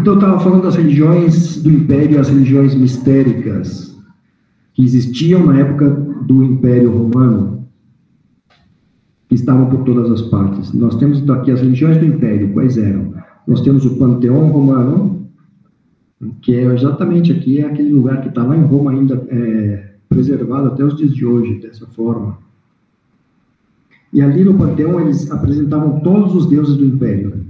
Então, eu estava falando das religiões do Império, as religiões mistéricas, que existiam na época do Império Romano, que estavam por todas as partes. Nós temos aqui as religiões do Império, quais eram? Nós temos o Panteão Romano, que é exatamente aqui, é aquele lugar que está lá em Roma ainda preservado até os dias de hoje, dessa forma. E ali no Panteão eles apresentavam todos os deuses do Império.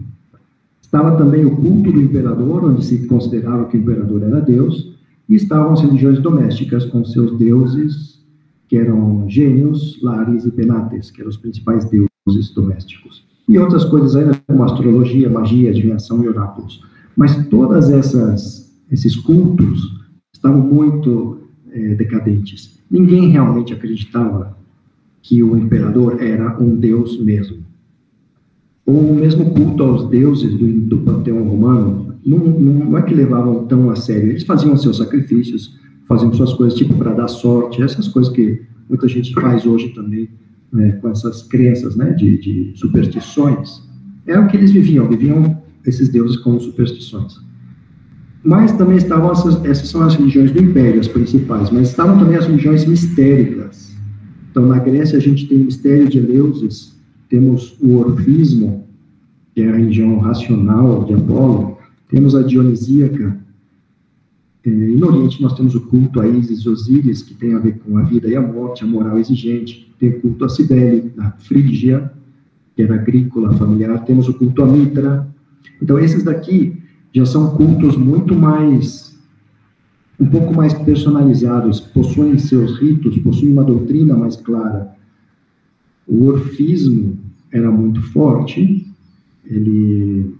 Estava também o culto do imperador, onde se considerava que o imperador era Deus, e estavam as religiões domésticas com seus deuses, que eram Gênios, Lares e Penates, que eram os principais deuses domésticos. E outras coisas ainda, como astrologia, magia, adivinhação e oráculos. Mas todas esses cultos estavam muito decadentes. Ninguém realmente acreditava que o imperador era um deus mesmo. Ou o mesmo culto aos deuses do panteão romano, não é que levavam tão a sério. Eles faziam seus sacrifícios, faziam suas coisas, tipo para dar sorte, essas coisas que muita gente faz hoje também, com essas crenças, né, de superstições. É o que eles viviam esses deuses como superstições. Mas também estavam essas são as religiões do Império, as principais, mas estavam também as religiões mistéricas. Então, na Grécia, a gente tem o mistério de Eleusis, temos o orfismo, que é a religião racional de Apolo, temos a dionisíaca, e no Oriente nós temos o culto a Ísis e Osíris, que tem a ver com a vida e a morte, a moral exigente, tem o culto a Cibele, a Frígia, que era agrícola, familiar, temos o culto a Mitra. Então, esses daqui já são cultos muito mais, um pouco mais personalizados, possuem seus ritos, possuem uma doutrina mais clara. O orfismo era muito forte, ele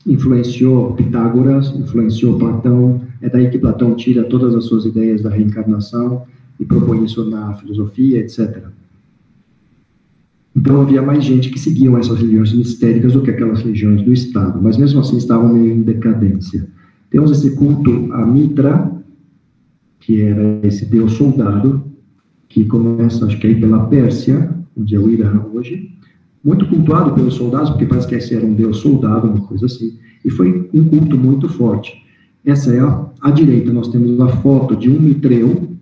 influenciou Pitágoras, influenciou Platão, é daí que Platão tira todas as suas ideias da reencarnação e propõe isso na filosofia, etc. Então havia mais gente que seguiam essas religiões mistéricas do que aquelas religiões do Estado, mas mesmo assim estavam meio em decadência. Temos esse culto a Mitra, que era esse deus soldado, que começa, acho que aí pela Pérsia, onde é o Irã hoje, muito cultuado pelos soldados, porque parece que esse era um deus soldado, uma coisa assim, e foi um culto muito forte. Essa é à direita, nós temos a foto de um mitreu,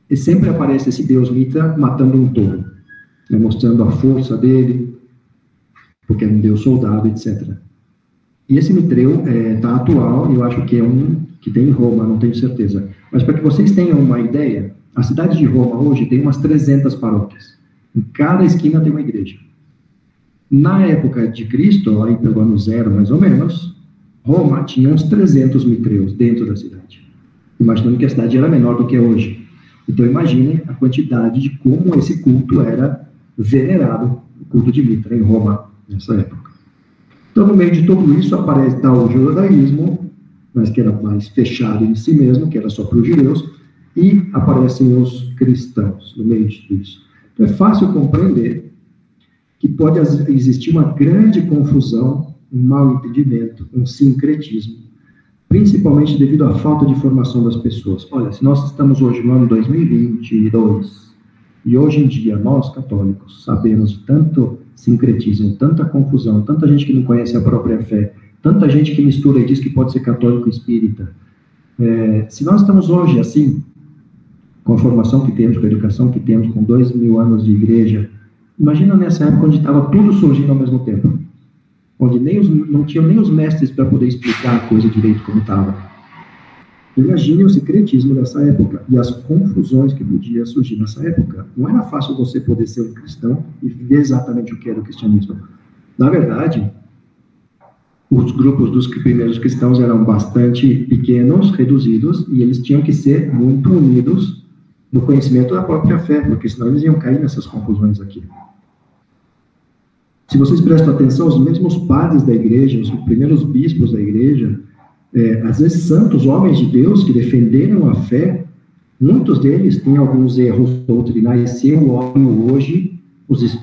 e sempre aparece esse deus Mitra matando um touro, né, mostrando a força dele, porque é um deus soldado, etc. E esse mitreu está atual, e eu acho que é um que tem em Roma, não tenho certeza. Mas para que vocês tenham uma ideia, a cidade de Roma hoje tem umas 300 paróquias. Em cada esquina tem uma igreja. Na época de Cristo, aí pelo ano 0 mais ou menos, Roma tinha uns 300 mitreus dentro da cidade. Imaginando que a cidade era menor do que é hoje. Então imaginem a quantidade de como esse culto era venerado, o culto de Mitra em Roma, nessa época. Então, no meio de tudo isso, aparece o judaísmo, mas que era mais fechado em si mesmo, que era só para os judeus, e aparecem os cristãos no meio de tudo isso. Então, é fácil compreender que pode existir uma grande confusão, um mal entendimento, um sincretismo, principalmente devido à falta de formação das pessoas. Olha, se nós estamos hoje no ano 2022, e hoje em dia nós, católicos, sabemos de tanto sincretismo, tanta confusão, tanta gente que não conhece a própria fé, tanta gente que mistura e diz que pode ser católico e espírita. Se nós estamos hoje assim, com a formação que temos, com a educação que temos, com 2000 anos de igreja, imagina nessa época onde estava tudo surgindo ao mesmo tempo, onde não tinham nem os mestres para poder explicar a coisa direito como estava. Imagine o secretismo dessa época e as confusões que podia surgir nessa época. Não era fácil você poder ser um cristão e ver exatamente o que era o cristianismo. Na verdade, os grupos dos primeiros cristãos eram bastante pequenos, reduzidos, e eles tinham que ser muito unidos no conhecimento da própria fé, porque senão eles iam cair nessas confusões aqui. Se vocês prestam atenção, os mesmos padres da igreja, os primeiros bispos da igreja, às vezes santos, homens de Deus que defenderam a fé, muitos deles têm alguns erros doutrinais. Se eu olho hoje,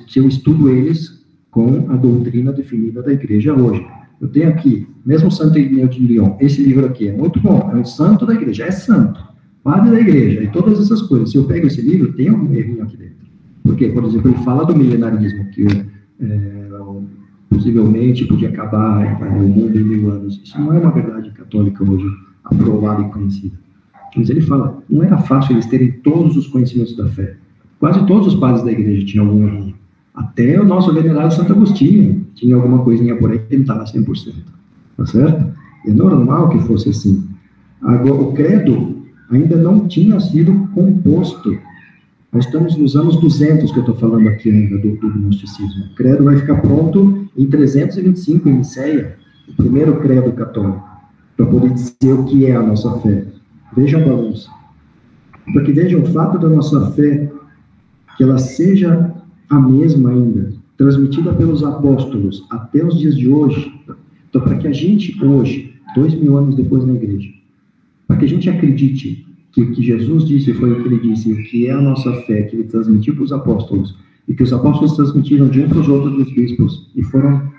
se eu estudo eles com a doutrina definida da igreja hoje. Eu tenho aqui, mesmo Santo Irineu de Lyon, esse livro aqui é muito bom, é um santo da igreja, é santo, padre da igreja, e todas essas coisas. Se eu pego esse livro, tem algum errinho aqui dentro. Porque, por exemplo, ele fala do milenarismo, que possivelmente podia acabar o mundo em 1000 anos. Isso não é uma verdade católica hoje, aprovada e conhecida. Mas ele fala, não era fácil eles terem todos os conhecimentos da fé. Quase todos os padres da igreja tinham algum erro. Até o nosso venerado Santo Agostinho tinha alguma coisinha por aí que ele estava 100%. Tá certo? É normal que fosse assim. Agora, o credo ainda não tinha sido composto. Nós estamos nos anos 200 que eu estou falando aqui ainda do gnosticismo. O credo vai ficar pronto em 325, em Nicéia, o primeiro credo católico, para poder dizer o que é a nossa fé. Vejam a bagunça. Porque vejam, o fato da nossa fé, que ela seja a mesma ainda, transmitida pelos apóstolos até os dias de hoje, então para que a gente hoje, 2000 anos depois na igreja, para que a gente acredite que o que Jesus disse foi o que ele disse, o que é a nossa fé, que ele transmitiu para os apóstolos, e que os apóstolos transmitiram de um para os outros dos bispos, e foram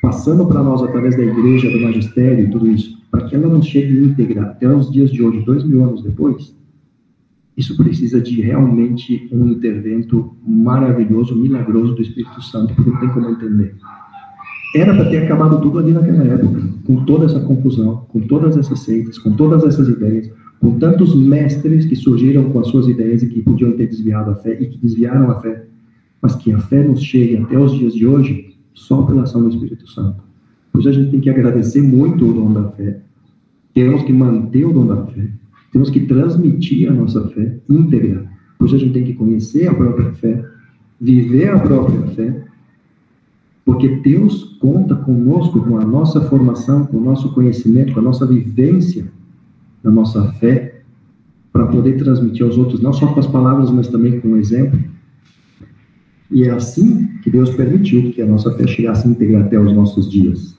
passando para nós através da igreja, do magistério e tudo isso, para que ela não chegue íntegra até os dias de hoje, 2000 anos depois, isso precisa de realmente um intervento maravilhoso, milagroso do Espírito Santo, porque não tem como entender. Era para ter acabado tudo ali naquela época, com toda essa confusão, com todas essas seitas, com todas essas ideias, com tantos mestres que surgiram com as suas ideias e que podiam ter desviado a fé, e que desviaram a fé, mas que a fé nos chegue até os dias de hoje, só pela ação do Espírito Santo. Por isso a gente tem que agradecer muito o dom da fé, temos que manter o dom da fé, temos que transmitir a nossa fé íntegra, por isso a gente tem que conhecer a própria fé, viver a própria fé, porque Deus conta conosco, com a nossa formação, com o nosso conhecimento, com a nossa vivência da nossa fé, para poder transmitir aos outros, não só com as palavras, mas também com o exemplo. E é assim que Deus permitiu que a nossa fé chegasse íntegra até os nossos dias.